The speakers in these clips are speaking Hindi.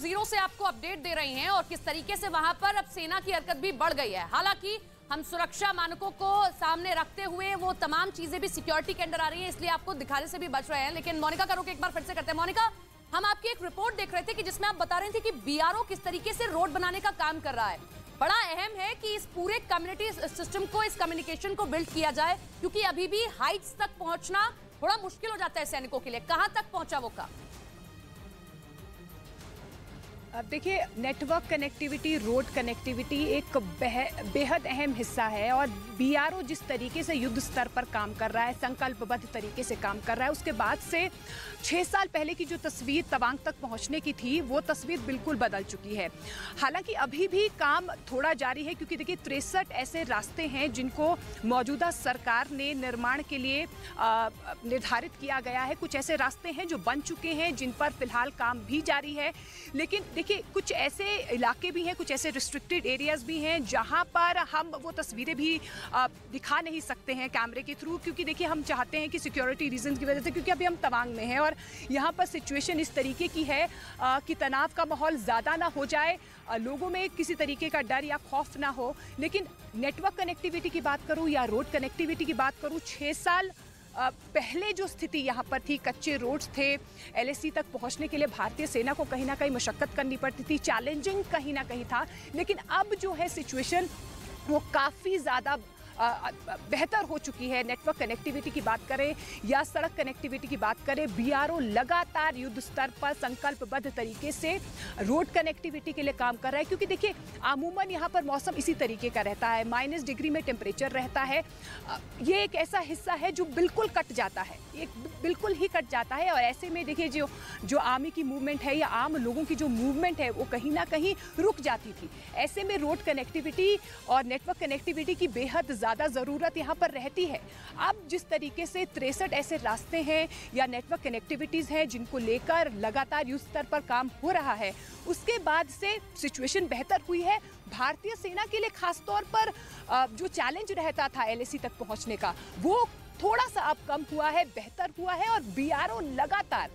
जीरो से आपको अपडेट दे रहे हैं और किस तरीके से वहां पर अब सेना की हरकत भी बढ़ गई है। हालांकि हम सुरक्षा मानकों को सामने रखते हुए वो तमाम चीजें भी सिक्योरिटी के अंदर आ रही हैं, इसलिए आपको दिखाने से भी बच रहे हैं। लेकिन मोनिका का रुख एक बार फिर से करते हैं। मोनिका, हम आपकी एक रिपोर्ट देख रहे थे कि जिसमें आप बता रहे थे कि बीआरओ किस तरीके से रोड बनाने का काम कर रहा है। बड़ा अहम है कि इस पूरे कम्युनिटी सिस्टम को, इस कम्युनिकेशन को बिल्ड किया जाए, क्योंकि अभी भी हाइट्स तक पहुंचना थोड़ा मुश्किल हो जाता है सैनिकों के लिए। कहां तक पहुंचा वो काम? अब देखिए, नेटवर्क कनेक्टिविटी, रोड कनेक्टिविटी एक बेहद अहम हिस्सा है और बीआरओ जिस तरीके से युद्ध स्तर पर काम कर रहा है, संकल्पबद्ध तरीके से काम कर रहा है, उसके बाद से 6 साल पहले की जो तस्वीर तवांग तक पहुंचने की थी वो तस्वीर बिल्कुल बदल चुकी है। हालांकि अभी भी काम थोड़ा जारी है, क्योंकि देखिए 63 ऐसे रास्ते हैं जिनको मौजूदा सरकार ने निर्माण के लिए निर्धारित किया गया है। कुछ ऐसे रास्ते हैं जो बन चुके हैं, जिन पर फिलहाल काम भी जारी है। लेकिन देखिए, कुछ ऐसे इलाके भी हैं, कुछ ऐसे रिस्ट्रिक्टेड एरियाज भी हैं जहां पर हम वो तस्वीरें भी दिखा नहीं सकते हैं कैमरे के थ्रू, क्योंकि देखिए हम चाहते हैं कि सिक्योरिटी रीजंस की वजह से, क्योंकि अभी हम तवांग में हैं और यहाँ पर सिचुएशन इस तरीके की है कि तनाव का माहौल ज़्यादा ना हो जाए, लोगों में किसी तरीके का डर या खौफ ना हो। लेकिन नेटवर्क कनेक्टिविटी की बात करूँ या रोड कनेक्टिविटी की बात करूँ, 6 साल पहले जो स्थिति यहाँ पर थी, कच्चे रोड्स थे, एलएसी तक पहुँचने के लिए भारतीय सेना को कहीं ना कहीं मशक्कत करनी पड़ती थी, चैलेंजिंग कहीं ना कहीं था। लेकिन अब जो है सिचुएशन वो काफ़ी ज़्यादा बेहतर हो चुकी है। नेटवर्क कनेक्टिविटी की बात करें या सड़क कनेक्टिविटी की बात करें, बीआरओ लगातार युद्ध स्तर पर संकल्पबद्ध तरीके से रोड कनेक्टिविटी के लिए काम कर रहा है, क्योंकि देखिए अमूमन यहाँ पर मौसम इसी तरीके का रहता है, -, डिग्री में टेम्परेचर रहता है। ये एक ऐसा हिस्सा है जो बिल्कुल कट जाता है, ये बिल्कुल ही कट जाता है। और ऐसे में देखिए जो आर्मी की मूवमेंट है या आम लोगों की जो मूवमेंट है वो कहीं ना कहीं रुक जाती थी। ऐसे में रोड कनेक्टिविटी और नेटवर्क कनेक्टिविटी की बेहद ज़्यादा ज़रूरत यहाँ पर रहती है। अब जिस तरीके से 63 ऐसे रास्ते हैं या नेटवर्क कनेक्टिविटीज़ हैं जिनको लेकर लगातार युद्ध स्तर पर काम हो रहा है, उसके बाद से सिचुएशन बेहतर हुई है। भारतीय सेना के लिए खासतौर पर जो चैलेंज रहता था एलएसी तक पहुँचने का, वो थोड़ा सा अब कम हुआ है, बेहतर हुआ है। और बीआरओ लगातार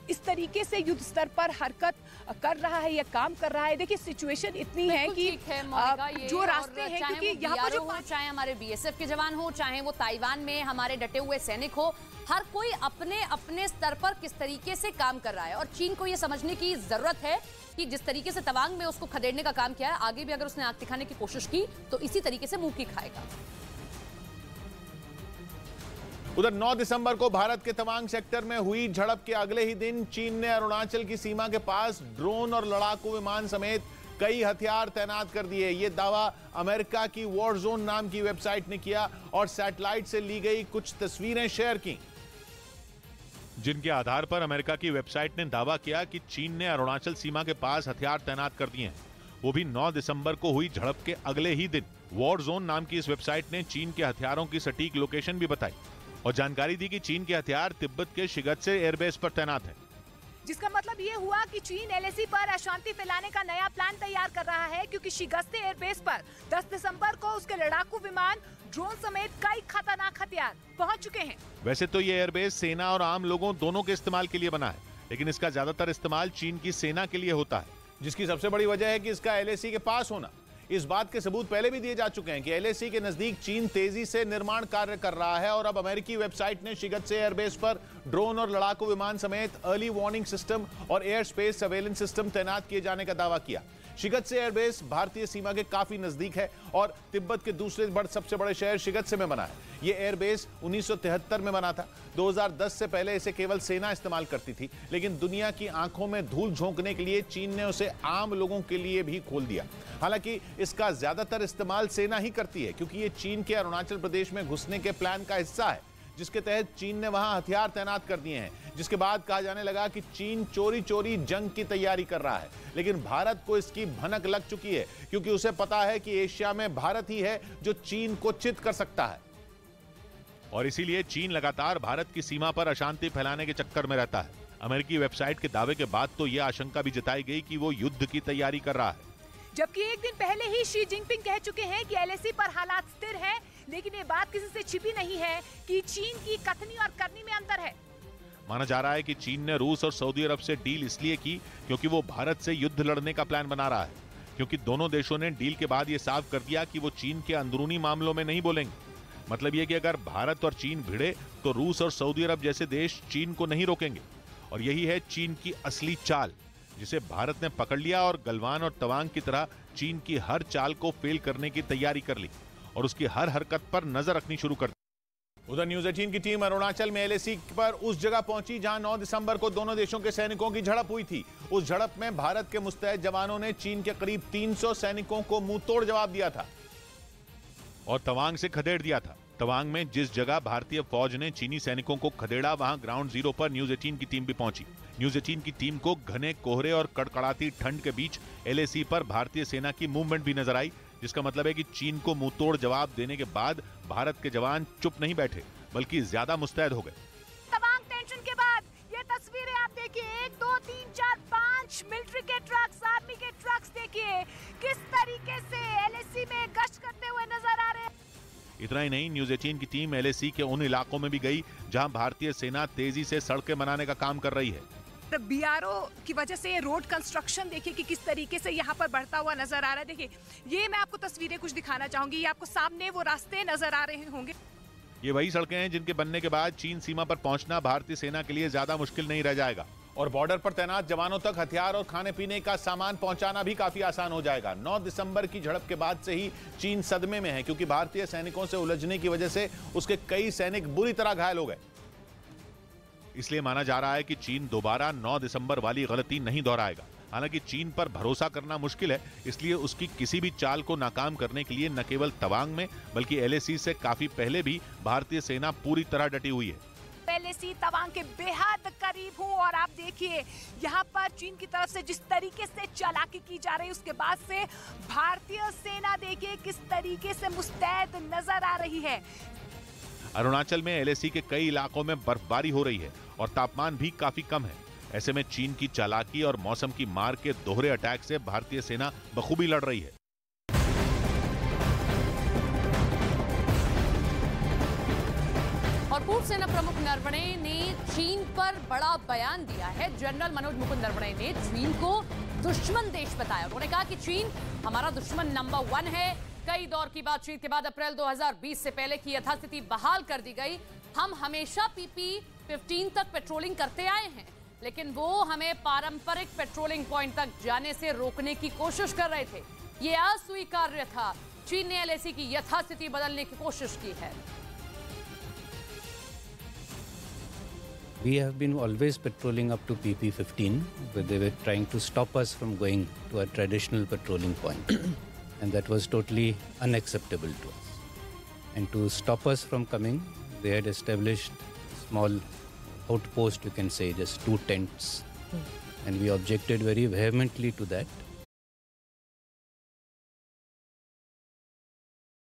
इस तरीके से युद्ध स्तर पर हरकत कर रहा है या काम कर रहा है। देखिए सिचुएशन इतनी है कि जो रास्ते हैं, क्योंकि यहाँ पर जो चाहे हमारे बीएसएफ के जवान हो, चाहे वो ताइवान में हमारे डटे हुए सैनिक हो, हर कोई अपने अपने स्तर पर किस तरीके से काम कर रहा है। और चीन को ये समझने की जरूरत है कि जिस तरीके से तवांग में उसको खदेड़ने का काम किया है, आगे भी अगर उसने आंख दिखाने की कोशिश की तो इसी तरीके से मुंह की खाएगा। उधर 9 दिसंबर को भारत के तवांग सेक्टर में हुई झड़प के अगले ही दिन चीन ने अरुणाचल की सीमा के पास ड्रोन और लड़ाकू विमान समेत कई हथियार तैनात कर दिए। ये दावा अमेरिका की वॉर जोन नाम की वेबसाइट ने किया और सैटेलाइट से ली गई कुछ तस्वीरें शेयर की, जिनके आधार पर अमेरिका की वेबसाइट ने दावा किया कि चीन ने अरुणाचल सीमा के पास हथियार तैनात कर दिए हैं, वो भी 9 दिसंबर को हुई झड़प के अगले ही दिन। वॉर जोन नाम की इस वेबसाइट ने चीन के हथियारों की सटीक लोकेशन भी बताई और जानकारी दी कि चीन के हथियार तिब्बत के शिगत्से एयरबेस पर तैनात हैं। जिसका मतलब ये हुआ कि चीन एलएसी पर अशांति फैलाने का नया प्लान तैयार कर रहा है, क्योंकि शिगत्से एयरबेस पर 10 दिसंबर को उसके लड़ाकू विमान, ड्रोन समेत कई खतरनाक हथियार पहुंच चुके हैं। वैसे तो ये एयरबेस सेना और आम लोगों दोनों के इस्तेमाल के लिए बना है, लेकिन इसका ज्यादातर इस्तेमाल चीन की सेना के लिए होता है, जिसकी सबसे बड़ी वजह है कि इसका एलएसी के पास होना। इस बात के सबूत पहले भी दिए जा चुके हैं कि एलएसी के नजदीक चीन तेजी से निर्माण कार्य कर रहा है और अब अमेरिकी वेबसाइट ने शिगत्से एयरबेस पर ड्रोन और लड़ाकू विमान समेत अर्ली वार्निंग सिस्टम और एयर स्पेस सर्वेलेंस सिस्टम तैनात किए जाने का दावा किया। शिगत्से एयरबेस भारतीय सीमा के काफी नजदीक है और तिब्बत के दूसरे सबसे बड़े शहर शिगत्से में बना है। यह एयरबेस 1973 में बना था। 2010 से पहले इसे केवल सेना इस्तेमाल करती थी, लेकिन दुनिया की आंखों में धूल झोंकने के लिए चीन ने उसे आम लोगों के लिए भी खोल दिया। हालांकि इसका ज्यादातर इस्तेमाल सेना ही करती है, क्योंकि ये चीन के अरुणाचल प्रदेश में घुसने के प्लान का हिस्सा है, जिसके तहत चीन ने वहां हथियार तैनात कर दिए हैं, जिसके बाद कहा जाने लगा कि चीन चोरी चोरी जंग की तैयारी कर रहा है। लेकिन भारत को इसकी भनक लग चुकी है, क्योंकि उसे पता है कि एशिया में भारत ही है जो चीन को चित कर सकता है और इसीलिए चीन लगातार भारत की सीमा पर अशांति फैलाने के चक्कर में रहता है। अमेरिकी वेबसाइट के दावे के बाद तो यह आशंका भी जताई गई कि वो युद्ध की तैयारी कर रहा है, जबकि एक दिन पहले ही शी जिनपिंग कह चुके हैं कि एलएसी पर हालात स्थिर हैं। लेकिन ये बात किसी से छिपी नहीं है कि चीन की कथनी और करनी में अंतर है। माना जा रहा है कि चीन ने रूस और सऊदी अरब से डील इसलिए की क्योंकि वो भारत से युद्ध लड़ने का प्लान बना रहा है, क्योंकि दोनों देशों ने डील के बाद ये साफ कर दिया कि वो चीन के अंदरूनी मामलों में नहीं बोलेंगे। मतलब ये कि अगर भारत और चीन भिड़े तो रूस और सऊदी अरब जैसे देश चीन को नहीं रोकेंगे। और यही है चीन की असली चाल, जिसे भारत ने पकड़ लिया और गलवान और तवांग की तरह चीन की हर चाल को फेल करने की तैयारी कर ली और उसकी हर हरकत पर नजर रखनी शुरू कर दी। उधर न्यूज 18 की टीम अरुणाचल में एलएसी पर उस जगह पहुंची जहां 9 दिसंबर को दोनों देशों के सैनिकों की झड़प हुई थी। उस झड़प में भारत के मुस्तैद जवानों ने चीन के करीब 300 सैनिकों को मुंहतोड़ जवाब दिया था और तवांग से खदेड़ दिया था। तवांग में जिस जगह भारतीय फौज ने चीनी सैनिकों को खदेड़ा, वहां ग्राउंड जीरो पर न्यूज 18 की टीम भी पहुंची। न्यूज 18 की टीम को घने कोहरे और कड़कड़ाती ठंड के बीच एलएसी पर भारतीय सेना की मूवमेंट भी नजर आई, जिसका मतलब है कि चीन को मुंहतोड़ जवाब देने के बाद भारत के जवान चुप नहीं बैठे बल्कि ज्यादा मुस्तैद हो गए। तवांग टेंशन के बाद ये तस्वीरें आप देखिए, 1 2 3 4 5 मिलिट्री के ट्रक्स, आर्मी के ट्रक्स देखिए किस तरीके से एलएसी में गश्त करते हुए नजर आ रहे हैं। इतना ही नहीं, न्यूज 18 की टीम एलएसी के उन इलाकों में भी गई जहां भारतीय सेना तेजी से सड़कें बनाने का काम कर रही है। बीआरओ की वजह से ये रोड कंस्ट्रक्शन देखिए कि किस तरीके से यहाँ पर बढ़ता हुआ नजर आ रहा है। देखिए, ये मैं आपको तस्वीरें कुछ दिखाना चाहूंगी। ये आपको सामने वो रास्ते नजर आ रहे होंगे। ये वही सड़कें हैं जिनके बनने के बाद चीन सीमा पर पहुंचना भारतीय सेना के लिए ज्यादा मुश्किल नहीं रह जाएगा और बॉर्डर पर तैनात जवानों तक हथियार और खाने पीने का सामान पहुंचाना भी काफी आसान हो जाएगा। 9 दिसंबर की झड़प के बाद से ही चीन सदमे में है, क्योंकि भारतीय सैनिकों से उलझने की वजह से उसके कई सैनिक बुरी तरह घायल हो गए। इसलिए माना जा रहा है कि चीन दोबारा 9 दिसंबर वाली गलती नहीं दोहराएगा। हालांकि चीन पर भरोसा करना मुश्किल है, इसलिए उसकी किसी भी चाल को नाकाम करने के लिए न केवल तवांग में बल्कि एलएसी से काफी पहले भी भारतीय सेना पूरी तरह डटी हुई है। एलएसी तवांग के बेहद करीब हूँ और आप देखिए यहाँ पर चीन की तरफ से जिस तरीके से चालाकी की जा रही है, उसके बाद से भारतीय सेना देखिए किस तरीके से मुस्तैद नजर आ रही है। अरुणाचल में एलएसी के कई इलाकों में बर्फबारी हो रही है और तापमान भी काफी कम है। ऐसे में चीन की चालाकी और मौसम की मार के दोहरे अटैक से भारतीय सेना बखूबी लड़ रही है। और पूर्व सेना प्रमुख नरवणे ने चीन पर बड़ा बयान दिया है। जनरल मनोज मुकुंद नरवणे ने चीन को दुश्मन देश बताया। उन्होंने कहा कि चीन हमारा दुश्मन नंबर 1 है। कई दौर की बातचीत के बाद अप्रैल 2020 से पहले की यथास्थिति बहाल कर दी गई। हम हमेशा PP-15 तक पेट्रोलिंग करते आए हैं, लेकिन वो हमें पारंपरिक पेट्रोलिंग पॉइंट तक जाने से रोकने की कोशिश कर रहे थे। ये अस्वीकार्य था। चीन ने एलएसी की यथास्थिति बदलने की कोशिश की है। We have been always patrolling up to PP-15, where they were trying to stop us from going to a traditional patrolling point. And that was totally unacceptable to us. And to stop us from coming, they had established small outpost, you can say, just 2 tents. And we objected very vehemently to that.